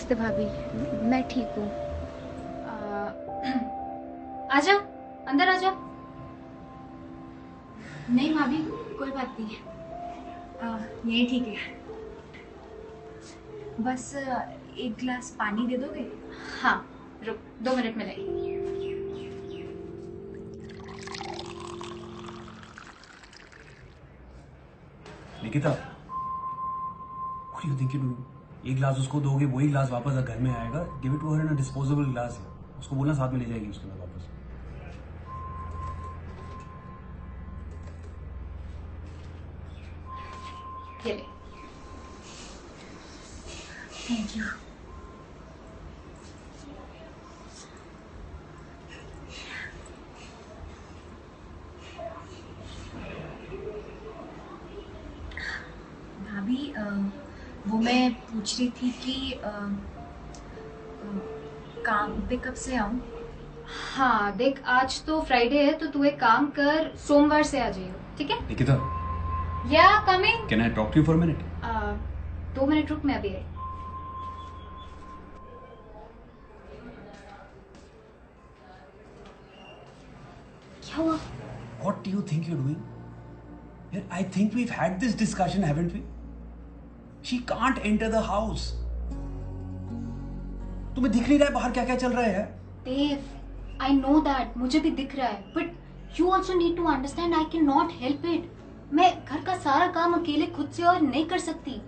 नमस्ते भाभी, मैं ठीक हूँ। आजा, अंदर आजा। नहीं भाभी, कोई बात नहीं है। यही ठीक है। बस एक गिलास पानी दे दोगे? हाँ, रुक 2 मिनट में लाई। Nikita, what do you think you're doing? एक गिलास उसको दोगे, वही गिलास वापस घर में आएगा. Give it to her in a disposable गिलास. उसको बोलना साथ में ले जाएगी उसके बाद वापस. ये ले। Thank you. भाभी, वो मैं पूछ रही थी कि काम पे कब से आऊँ? हाँ देख, आज तो फ्राइडे है तो तू एक काम कर, सोमवार से आ जाइयो, ठीक है? निकिता, या coming. can I talk to you for a minute? 2 minute रुक, मैं अभी आई। क्या हुआ? What do you think you're doing? Yaar, I think we've had this discussion, haven't we? She can't enter the house. तुम्हें दिख नहीं रहा है बाहर क्या क्या चल रहा है? Dave, I know that, मुझे भी दिख रहा है, but you also need to understand I cannot help it. मैं घर का सारा काम अकेले खुद से और नहीं कर सकती.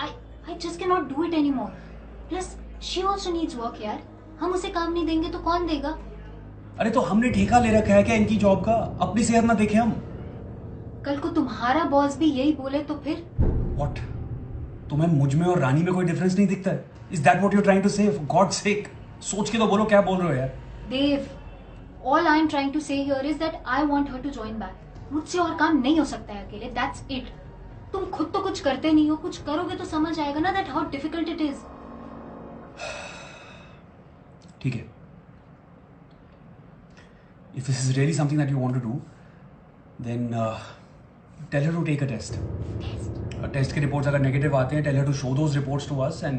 I just cannot do it anymore. Plus, she also needs work यार. हम उसे काम नहीं देंगे तो कौन देगा? अरे तो हमने ठेका ले रखा है क्या इनकी जॉब का? अपनी सेहत ना देखे हम? कल को तुम्हारा बॉस भी यही बोले तो फिर? What? तुम्हें मुझ में और रानी में कोई डिफरेंस नहीं दिखता है? Is that what you're trying to say? For God's sake, सोच के तो बोलो क्या बोल रहे हो यार? Dave, all I'm trying to say here is that I want her to join back. मुझसे और काम नहीं हो सकता है अकेले. That's it. तुम खुद तो कुछ करते नहीं हो, कुछ करोगे तो समझ आएगा ना that how difficult it is. ठीक है. If this is really something that you want to do, then tell her to take a test. Test के reports अगर negative आते हैं, tell her to show those reports to us and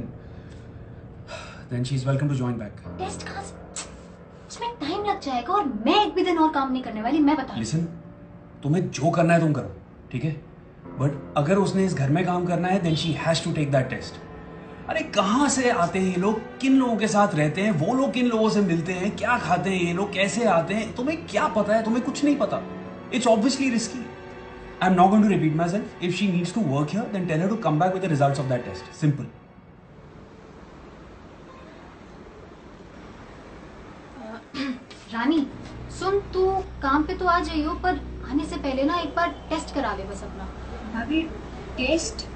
then she is welcome to join back. Test कहाँ से? उसमें time लग जाएगा और मैं एक भी दिन और काम नहीं करने वाली, मैं बता रही हूँ। Listen, तुम्हें जो करना है तुम करो, ठीक है? बट अगर उसने इस घर में काम करना है then she has to take that test. अरे कहाँ से आते हैं ये लोग, किन लोगों के साथ रहते हैं, वो लोग किन लोगों से मिलते हैं, क्या खाते हैं ये लोग, कैसे आते हैं, तुम्हें क्या पता है? तुम्हें कुछ नहीं पता. It's obviously risky. I'm not going to repeat myself. If she needs to work here, then tell her to come back with the results of that test. Simple. रानी, सुन, तू काम पे तो आ जाइयो पर आने से पहले ना एक बार टेस्ट करा ले बस अपना. भाभी, टेस्ट?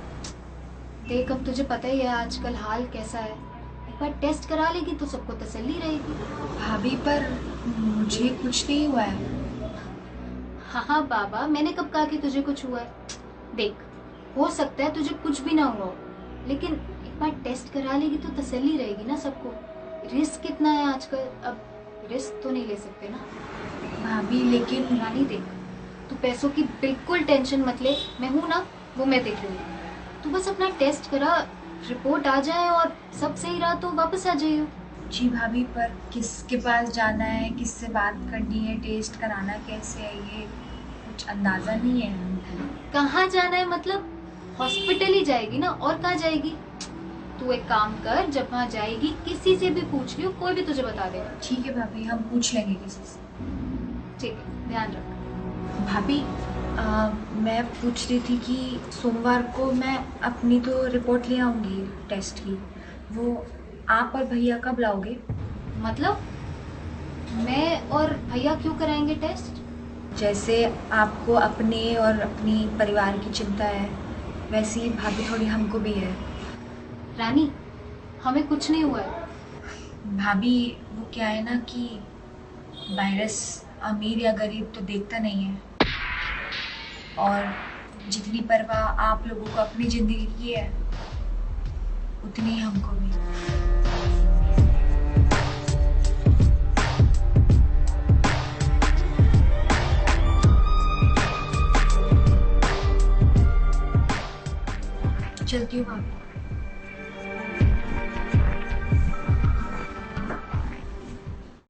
देख, अब तुझे पता ही है आजकल हाल कैसा है. एक बार टेस्ट करा लेगी तो सबको तसल्ली रहेगी. भाभी, पर मुझे कुछ नहीं हुआ है. हाँ बाबा, मैंने कब कहा कि तुझे कुछ हुआ है? देख, हो सकता है तुझे कुछ भी ना हुआ हो, लेकिन एक बार टेस्ट करा लेगी तो तसल्ली रहेगी ना सबको. रिस्क कितना है आजकल, अब रिस्क तो नहीं ले सकते ना. भाभी, लेकिन रानी देख, तू पैसों की बिल्कुल टेंशन मत ले, मैं हूँ ना, वो मैं देख लूंगी. तू बस अपना टेस्ट करा, रिपोर्ट आ जाए और सब सही रहा तो वापस आ जाइयो. जी भाभी, पर किसके पास जाना है, किससे बात करनी है, टेस्ट कराना कैसे है, ये कुछ अंदाजा नहीं है. कहाँ जाना है मतलब? हॉस्पिटल ही जाएगी ना, और कहाँ जाएगी? तू एक काम कर, जब वहाँ जाएगी किसी से भी पूछ लियो, कोई भी तुझे बता देगा. ठीक है भाभी, हम पूछ लेंगे किसी से. ठीक है, ध्यान रख. भाभी, मैं पूछ रही थी कि सोमवार को मैं अपनी तो रिपोर्ट ले आऊँगी टेस्ट की, वो आप और भैया कब लाओगे? मतलब मैं और भैया क्यों कराएंगे टेस्ट? जैसे आपको अपने और अपनी परिवार की चिंता है, वैसे ही भाभी थोड़ी हमको भी है. रानी, हमें कुछ नहीं हुआ है. भाभी, वो क्या है ना कि वायरस अमीर या गरीब तो देखता नहीं है, और जितनी परवाह आप लोगों को अपनी ज़िंदगी की है, उतनी ही हमको भी. चलती हूँ भाभी.